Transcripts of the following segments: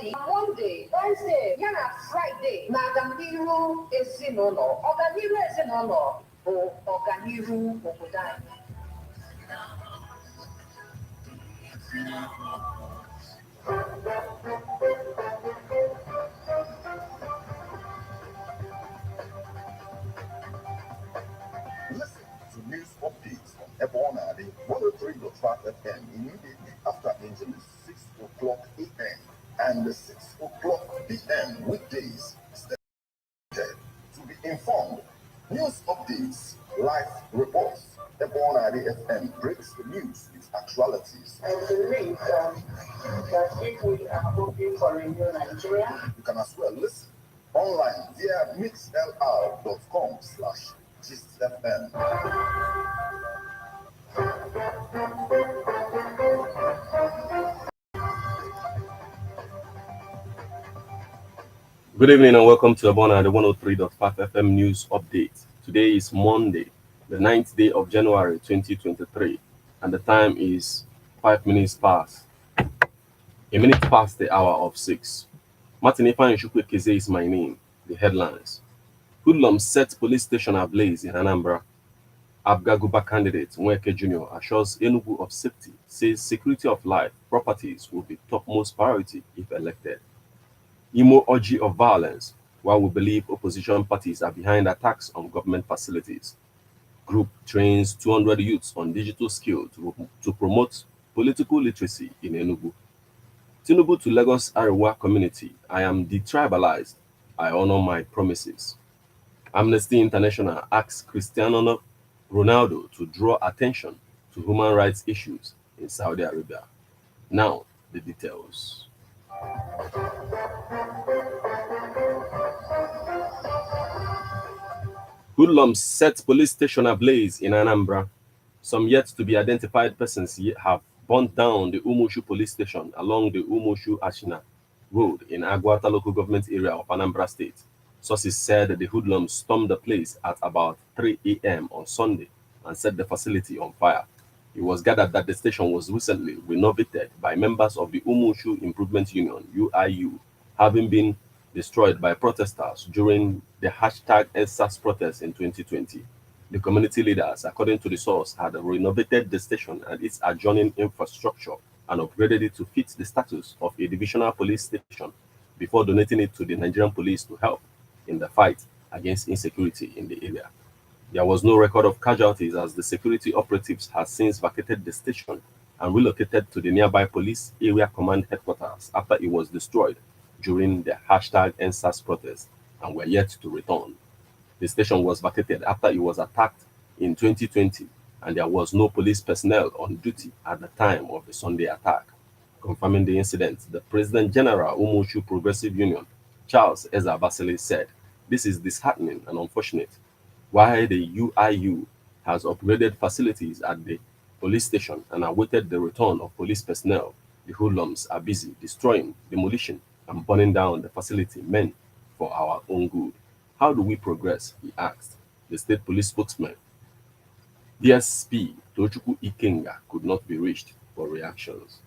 the Monday, Wednesday, yana Friday. Na Aganiru Ezinono, Oganiru Ezinono, or Oganiru Obodan. Listen to news updates on Ebona 103.5 FM immediately after engine 6 o'clock a.m. and 6 o'clock p.m. weekdays. Stay to be informed. News updates, live reports. Ebona FM breaks the news with actualities. And believe that if we are hoping for a new Nigeria, you can as well listen online via mixlr.com/GistFM. Good evening and welcome to Abona, the 103.5 FM news update. Today is Monday, the 9th day of January 2023, and the time is 5 minutes past. A minute past the hour of 6. Martin Ifeanyi is my name. The headlines. Hoodlums set police station ablaze in Anambra. Abga Guba candidate Nweke Jr. assures Enugu of safety, says security of life, properties will be topmost priority if elected. Imo orgy of violence, while we believe opposition parties are behind attacks on government facilities. Group trains 200 youths on digital skills to promote political literacy in Enugu. Tinubu to Lagos Arewa community, I am detribalized. I honor my promises. Amnesty International asks Cristiano Ronaldo to draw attention to human rights issues in Saudi Arabia. Now, the details. Hoodlums set police station ablaze in Anambra. Some yet to be identified persons have burnt down the Umushu police station along the Umushu-Ashina road in Agwata local government area of Anambra State. Sources said the hoodlums stormed the place at about 3 a.m. on Sunday and set the facility on fire. It was gathered that the station was recently renovated by members of the Umushu Improvement Union, UIU, having been destroyed by protesters during the #EndSARS protest in 2020. The community leaders, according to the source, had renovated the station and its adjoining infrastructure and upgraded it to fit the status of a divisional police station before donating it to the Nigerian police to help in the fight against insecurity in the area. There was no record of casualties as the security operatives had since vacated the station and relocated to the nearby police area command headquarters after it was destroyed during the #EndSARS protest and were yet to return. The station was vacated after it was attacked in 2020 and there was no police personnel on duty at the time of the Sunday attack. Confirming the incident, the President General Umushu Progressive Union, Charles Eza Basile, said, "This is disheartening and unfortunate. While the UIU has upgraded facilities at the police station and awaited the return of police personnel, the hoodlums are busy destroying, demolition, and burning down the facility meant for our own good. How do we progress?" he asked. The state police spokesman, DSP Tochukwu Ikenga, could not be reached for reactions.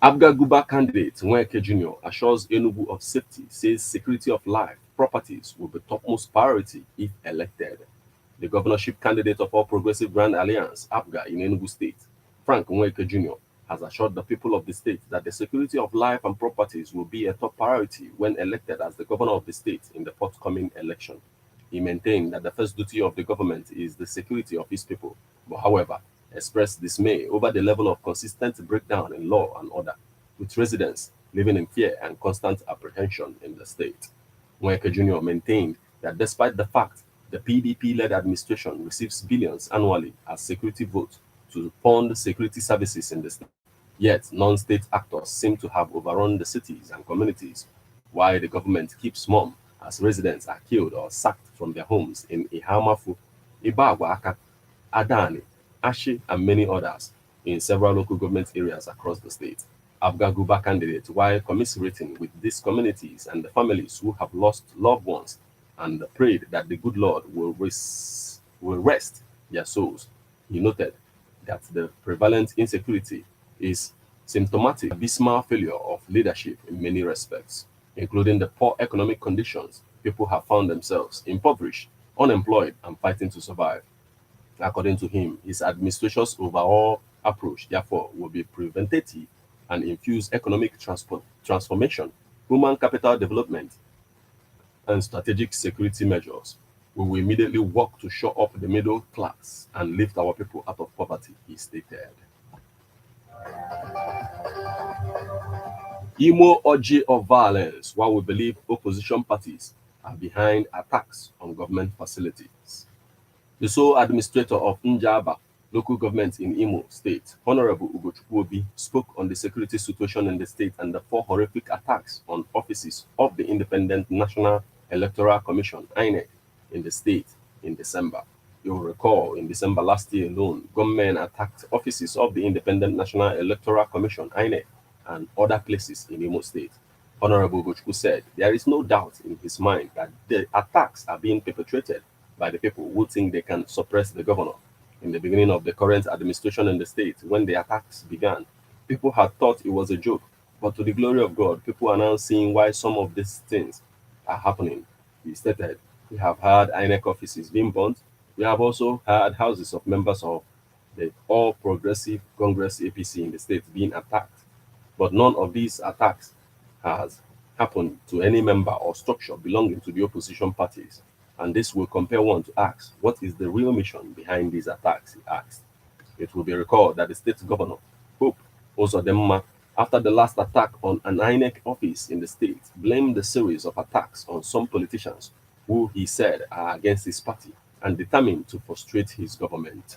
Abga Guba candidate Nweke Jr. assures Enugu of safety, says security of life, properties will be topmost priority if elected. The governorship candidate of All Progressive Grand Alliance, APGA, in Enugu State, Frank Nweke Jr., has assured the people of the state that the security of life and properties will be a top priority when elected as the governor of the state in the forthcoming election. He maintained that the first duty of the government is the security of his people, but however, expressed dismay over the level of consistent breakdown in law and order, with residents living in fear and constant apprehension in the state. Nweke Jr. maintained that despite the fact the PDP-led administration receives billions annually as security vote to fund security services in the state, yet non-state actors seem to have overrun the cities and communities, while the government keeps mum as residents are killed or sacked from their homes in Ihamafu, Ibagwaka, Adani, Ashi, and many others in several local government areas across the state. Abga Guba candidate, while commiserating with these communities and the families who have lost loved ones, and prayed that the good Lord will rest their souls, he noted that the prevalent insecurity is symptomatic of abysmal failure of leadership in many respects, including the poor economic conditions people have found themselves impoverished, unemployed, and fighting to survive. According to him, his administration's overall approach, therefore, will be preventative and infuse economic transformation, human capital development, and strategic security measures. We will immediately work to shore up the middle class and lift our people out of poverty, he stated. Imo orgy of violence, while we believe opposition parties are behind attacks on government facilities. The sole administrator of Njaba local government in Imo State, Honorable Ugochukwu, spoke on the security situation in the state and the four horrific attacks on offices of the Independent National Electoral Commission, INEC, in the state in December. You will recall, in December last year alone, gunmen attacked offices of the Independent National Electoral Commission, INEC, and other places in Imo State. Honorable Ugochukwu said there is no doubt in his mind that the attacks are being perpetrated by the people who think they can suppress the governor. In the beginning of the current administration in the state, when the attacks began, people had thought it was a joke. But to the glory of God, people are now seeing why some of these things are happening. He stated, we have had INEC offices being burnt. We have also had houses of members of the All Progressive Congress APC in the state being attacked. But none of these attacks has happened to any member or structure belonging to the opposition parties. And this will compel one to ask, what is the real mission behind these attacks, he asked. It will be recalled that the state governor, Hope Uzodimma, after the last attack on an INEC office in the state, blamed the series of attacks on some politicians who he said are against his party and determined to frustrate his government.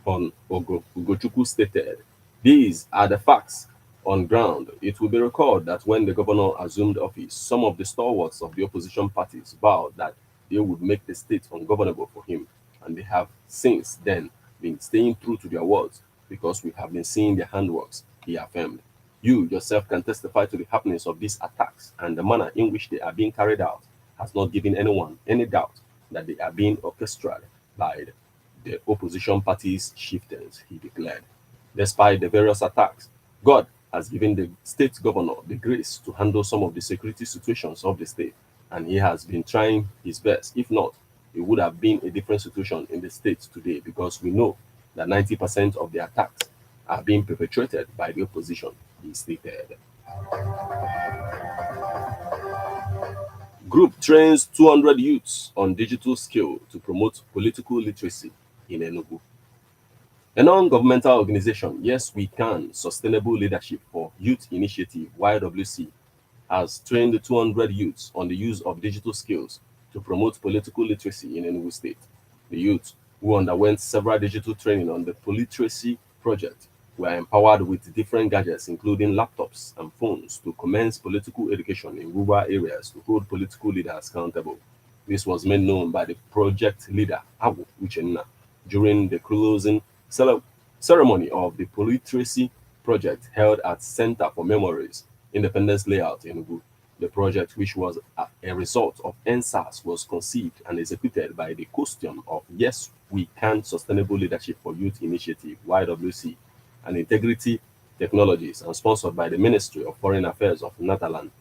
Ugochukwu stated, these are the facts on ground. It will be recalled that when the governor assumed office, some of the stalwarts of the opposition parties vowed that they would make the state ungovernable for him, and they have since then been staying true to their words because we have been seeing their handworks, he affirmed. You yourself can testify to the happenings of these attacks, and the manner in which they are being carried out has not given anyone any doubt that they are being orchestrated by the opposition party's chieftains, he declared. Despite the various attacks, God has given the state governor the grace to handle some of the security situations of the state, and he has been trying his best. If not, it would have been a different situation in the state today, because we know that 90% of the attacks are being perpetrated by the opposition, he stated. Group trains 200 youths on digital skill to promote political literacy in Enugu. A non-governmental organization, Yes We Can Sustainable Leadership for Youth Initiative, YWC, has trained 200 youths on the use of digital skills to promote political literacy in Enugu State. The youths, who underwent several digital training on the Politeracy project, were empowered with different gadgets, including laptops and phones, to commence political education in rural areas to hold political leaders accountable. This was made known by the project leader, Abu Uchenna, during the closing ceremony of the Politeracy project held at Center for Memories, Independence Layout in Enugu. The project, which was a result of NSAS, was conceived and executed by the custodian of Yes We Can Sustainable Leadership for Youth Initiative, YWC, and Integrity Technologies, and sponsored by the Ministry of Foreign Affairs of Netherlands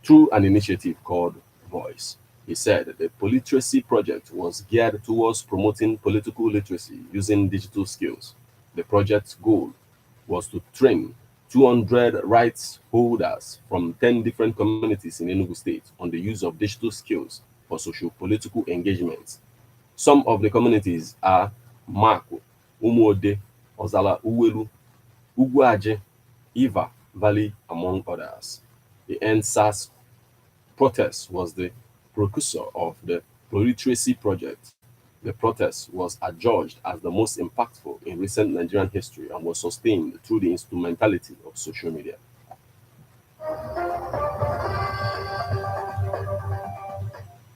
through an initiative called Voice. He said the Politeracy project was geared towards promoting political literacy using digital skills. The project's goal was to train 200 rights holders from 10 different communities in Enugu State on the use of digital skills for socio-political engagements. Some of the communities are Mako, Umuode, Ozala Uwelu, Ugwaje, Iva Valley, among others. The NSAS protest was the precursor of the Politeracy project. The protest was adjudged as the most impactful in recent Nigerian history and was sustained through the instrumentality of social media.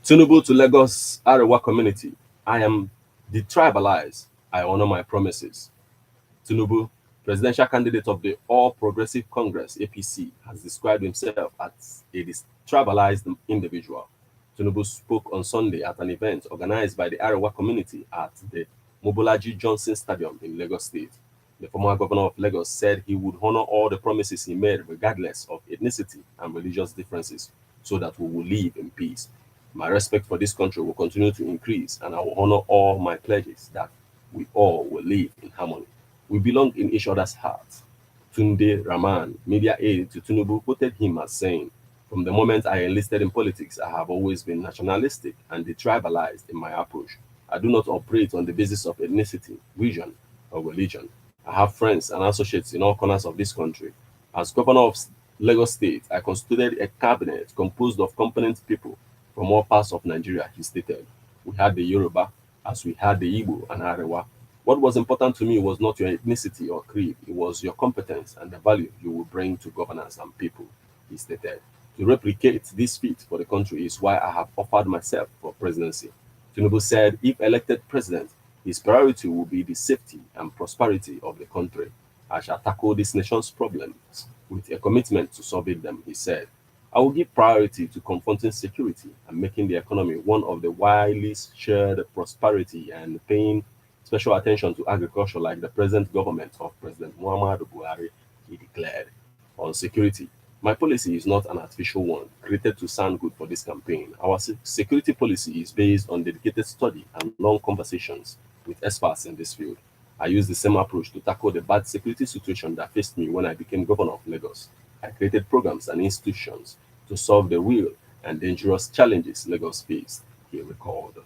Tinubu to Lagos Arewa community. I am detribalized. I honor my promises. Tinubu, presidential candidate of the All Progressive Congress APC, has described himself as a tribalized individual. Tinubu spoke on Sunday at an event organized by the Arewa community at the Mobolaji Johnson Stadium in Lagos State. The former governor of Lagos said he would honor all the promises he made regardless of ethnicity and religious differences so that we will live in peace. My respect for this country will continue to increase and I will honor all my pledges that we all will live in harmony. We belong in each other's hearts. Tunde Rahman, media aide to Tinubu, quoted him as saying, "From the moment I enlisted in politics, I have always been nationalistic and detribalized in my approach. I do not operate on the basis of ethnicity, region, or religion. I have friends and associates in all corners of this country. As governor of Lagos State, I constituted a cabinet composed of competent people from all parts of Nigeria," he stated. "We had the Yoruba, as we had the Igbo and Arewa. What was important to me was not your ethnicity or creed, it was your competence and the value you will bring to governance and people," he stated. "To replicate this feat for the country is why I have offered myself for presidency." Tinubu said if elected president, his priority will be the safety and prosperity of the country. "I shall tackle this nation's problems with a commitment to solving them," he said. "I will give priority to confronting security and making the economy one of the widely shared prosperity and paying special attention to agriculture like the present government of President Muhammadu Buhari," he declared. On security, "My policy is not an artificial one created to sound good for this campaign. Our security policy is based on dedicated study and long conversations with experts in this field. I use the same approach to tackle the bad security situation that faced me when I became governor of Lagos. I created programs and institutions to solve the real and dangerous challenges Lagos faced," he recalled.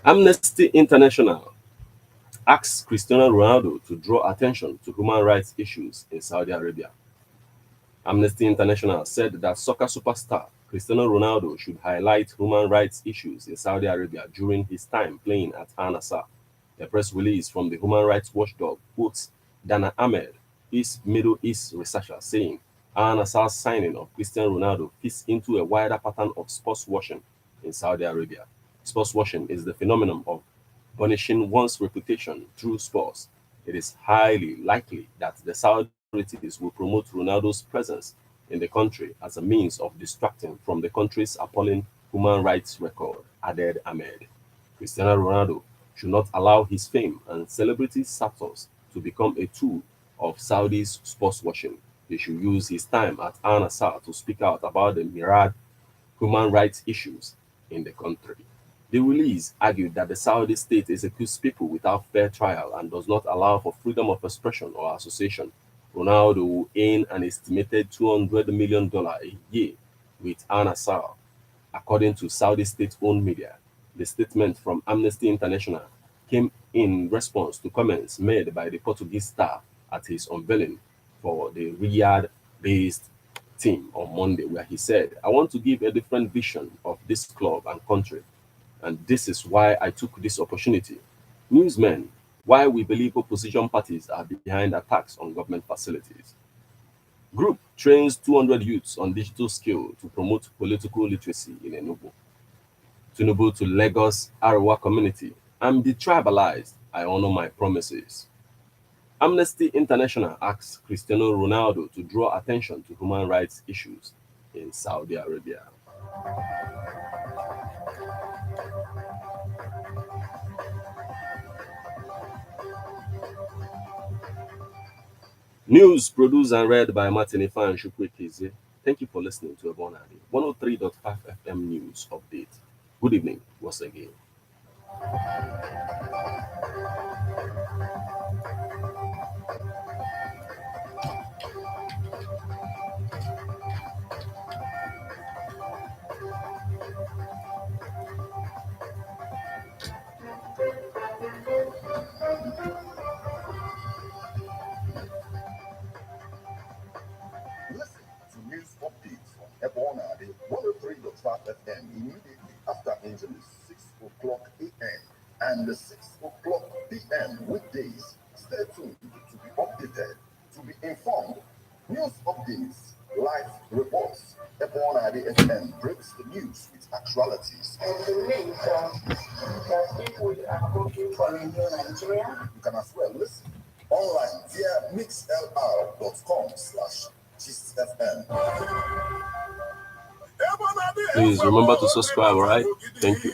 Amnesty International asks Cristiano Ronaldo to draw attention to human rights issues in Saudi Arabia. Amnesty International said that soccer superstar Cristiano Ronaldo should highlight human rights issues in Saudi Arabia during his time playing at Al Nassr. A press release from the human rights watchdog quotes Dana Ahmed, East Middle East researcher, saying Al Nassr's signing of Cristiano Ronaldo fits into a wider pattern of sports washing in Saudi Arabia. Sports washing is the phenomenon of punishing one's reputation through sports. It is highly likely that the Saudi authorities will promote Ronaldo's presence in the country as a means of distracting from the country's appalling human rights record, added Ahmed. Cristiano Ronaldo should not allow his fame and celebrity status to become a tool of Saudi's sports washing. He should use his time at Al Nassr to speak out about the myriad human rights issues in the country. The release argued that the Saudi state executes people without fair trial and does not allow for freedom of expression or association. Ronaldo will earn an estimated $200 million a year with Al Nassr, according to Saudi state-owned media. The statement from Amnesty International came in response to comments made by the Portuguese star at his unveiling for the Riyadh-based team on Monday, where he said, "I want to give a different vision of this club and country, and this is why I took this opportunity. Newsmen, why we believe opposition parties are behind attacks on government facilities. Group trains 200 youths on digital skill to promote political literacy in Enugu. Tinubu to Lagos Arewa community. I'm detribalized. I honor my promises." Amnesty International asks Cristiano Ronaldo to draw attention to human rights issues in Saudi Arabia. News produced and read by Martin Ifa and Shukwe Keze. Thank you for listening to Ebonadi 103.5 FM News Update. Good evening once again. Listen to news updates on Ebonadi 103.5 FM immediately after Angeles 6 o'clock a.m. and 6 o'clock p.m. weekdays. Stay tuned to be updated, to be informed. News updates, live reports. Ebonadi FM breaks the news with actualities. And the link that people are looking for Radio Nigeria. You can as well listen online via mixlr.com/. Gist FM. Please remember to subscribe, alright? Thank you.